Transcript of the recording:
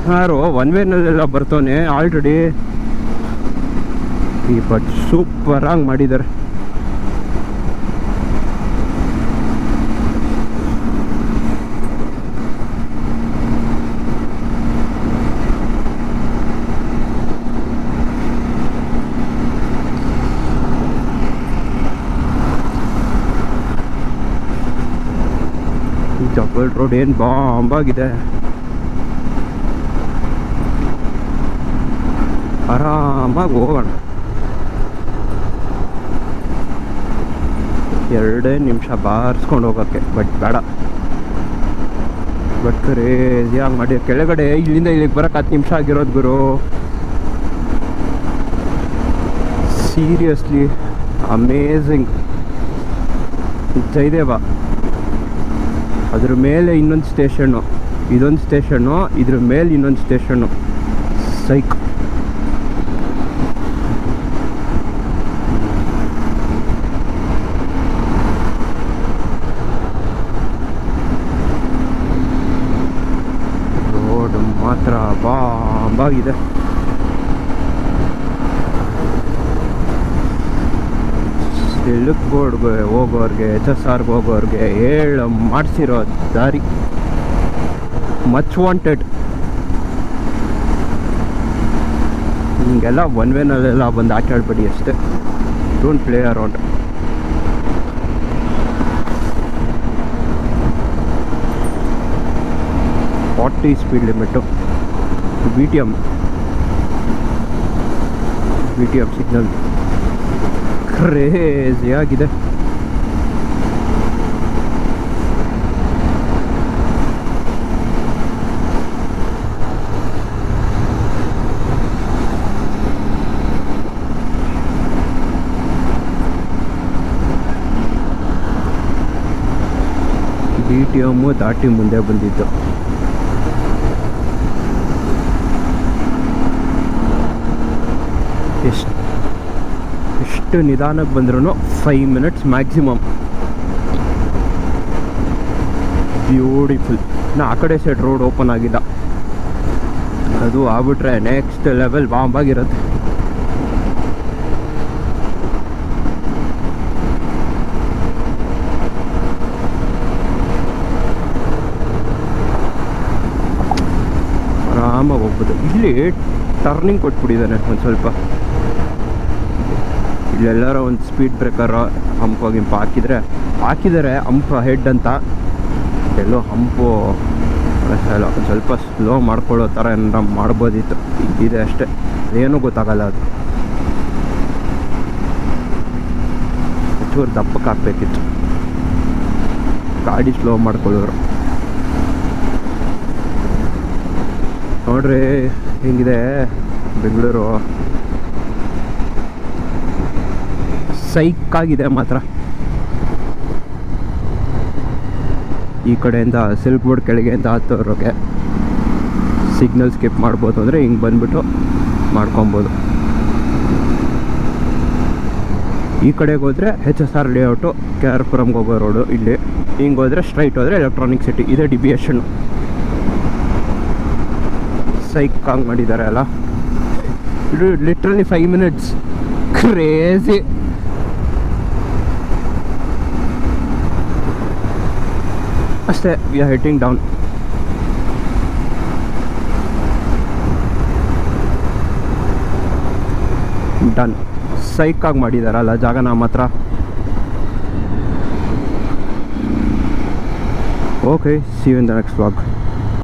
ಯಾರು one ವೇನಲ್ಲೆಲ್ಲ ಬರ್ತವನೆ already. ಈ but ಸೂಪರಾಗಿ ಮಾಡಿದ್ದಾರೆ. ಚಪ್ಪಲ್ ರೋಡ್ ಏನು ಬಾಂಬಾಗಿದೆ. ಆರಾಮಾಗಿ ಹೋಗೋಣ. 2 ನಿಮಿಷ ಬಾರಿಸ್ಕೊಂಡು ಹೋಗೋಕ್ಕೆ. ಬಟ್ ಬೇಡ, ಬಟ್ ಕ್ರೇಜಿಯಾಗಿ ಮಾಡಿ ಕೆಳಗಡೆ ಇಲ್ಲಿಂದ ಇಲ್ಲಿಗೆ ಬರೋಕ್ಕೆ 10 ನಿಮಿಷ ಆಗಿರೋದು ಗುರು. Seriously amazing. ಜಯದೇವ, ಅದ್ರ ಮೇಲೆ ಇನ್ನೊಂದು ಸ್ಟೇಷನ್ನು, ಇದೊಂದು ಸ್ಟೇಷನ್ನು, ಇದ್ರ ಮೇಲೆ ಇನ್ನೊಂದು ಸ್ಟೇಷನ್ನು. ಸೈಕ್. ರೋಡ್ ಮಾತ್ರ ಬಾಂಬಾಗಿದೆ. ಸಿಲ್ಕ್ ಬೋರ್ಡ್ಗೆ ಹೋಗೋರಿಗೆ, HSRಗೆ ಹೋಗೋರಿಗೆ ಮಾಡಿಸಿರೋ ದಾರಿ ಮಚ್ ವಾಂಟೆಡ್. ಹಿಂಗೆಲ್ಲ ಒನ್ ವೇನಲ್ಲೆಲ್ಲ ಬಂದು ಆಟ ಆಡ್ಬೇಡಿ ಅಷ್ಟೇ. Don't play around. Forty speed limit. B T M signal ಕ್ರೇಜಿಯಾಗಿದೆ. ಬಿ ಟಿ ಎಮ್ಮು ದಾಟಿ ಮುಂದೆ ಬಂದಿದ್ದು. ಎಷ್ಟು ನಿಧಾನಕ್ಕೆ ಬಂದ್ರೂ 5 ಮಿನಿಟ್ಸ್ ಮ್ಯಾಕ್ಸಿಮಮ್. ಬ್ಯೂಟಿಫುಲ್. ಆ ಕಡೆ ಸೈಡ್ ರೋಡ್ ಓಪನ್ ಆಗಿಲ್ಲ, ಅದು ಆಗ್ಬಿಟ್ರೆ ನೆಕ್ಸ್ಟ್ ಲೆವೆಲ್ ಬಾಂಬಾಗಿರುತ್ತೆ. ಆರಾಮಾಗಿ ಹೋಗ್ಬೋದು. ಇಲ್ಲಿ ಟರ್ನಿಂಗ್ ಕೊಟ್ಬಿಟ್ಟಿದ್ದಾನೆ ಒಂದು ಸ್ವಲ್ಪ. ಇಲ್ಲೆಲ್ಲರೂ ಒಂದು ಸ್ಪೀಡ್ ಬ್ರೇಕರ್ ಹಂಪ್ ಹಾಕಿದ್ದಾರೆ ಹಂಪ್ ಹೆಡ್ ಅಂತ. ಎಲ್ಲೋ ಹಂಪು ಒಂದು ಸ್ವಲ್ಪ ಸ್ಲೋ ಮಾಡ್ಕೊಳ್ಳೋ ಥರ ಏನಾರ ಮಾಡ್ಬೋದಿತ್ತು. ಇದೆ ಅಷ್ಟೇ, ಏನೂ ಗೊತ್ತಾಗಲ್ಲ. ಅದು ಚೂರು ದಪ್ಪಕ್ಕೆ ಹಾಕ್ಬೇಕಿತ್ತು. ಗಾಡಿ ಸ್ಲೋ ಮಾಡ್ಕೊಳ್ಳೋರು ನೋಡ್ರಿ ಹೆಂಗಿದೆ ಬೆಂಗಳೂರು. ಸೈಕಾಗಿದೆ ಮಾತ್ರ. ಈ ಕಡೆಯಿಂದ ಸಿಲ್ಕ್ ಬೋರ್ಡ್ ಕೆಳಗೆಯಿಂದ ಹತ್ತೋರಿಗೆ ಸಿಗ್ನಲ್ ಸ್ಕಿಪ್ ಮಾಡ್ಬೋದು ಅಂದರೆ ಹಿಂಗೆ ಬಂದುಬಿಟ್ಟು ಮಾಡ್ಕೊಬೋದು. ಈ ಕಡೆಗೆ ಹೋದರೆ HSR ಲೇಔಟು, KR ಪುರಂಗೆ ಹೋಗೋ ರೋಡು. ಇಲ್ಲಿ ಹಿಂಗೆ ಹೋದರೆ ಸ್ಟ್ರೈಟ್ ಹೋದರೆ ಎಲೆಕ್ಟ್ರಾನಿಕ್ ಸಿಟಿ. ಇದೇ ಡಿವಿಯೇಷನ್ನು. ಸೈಕಾಗಿ ಮಾಡಿದ್ದಾರೆ ಅಲ್ಲ. ಇದು ಲಿಟ್ರಲಿ 5 ಮಿನಿಟ್ಸ್. ಕ್ರೇಜಿ. ಅಷ್ಟೇ, we are hitting down. Done. ಸೈಕಾಗಿ ಮಾಡಿದಾರಲ್ಲ ಜಾಗ ನಮ್ಮ ಹತ್ರ. Okay, see you in the next vlog.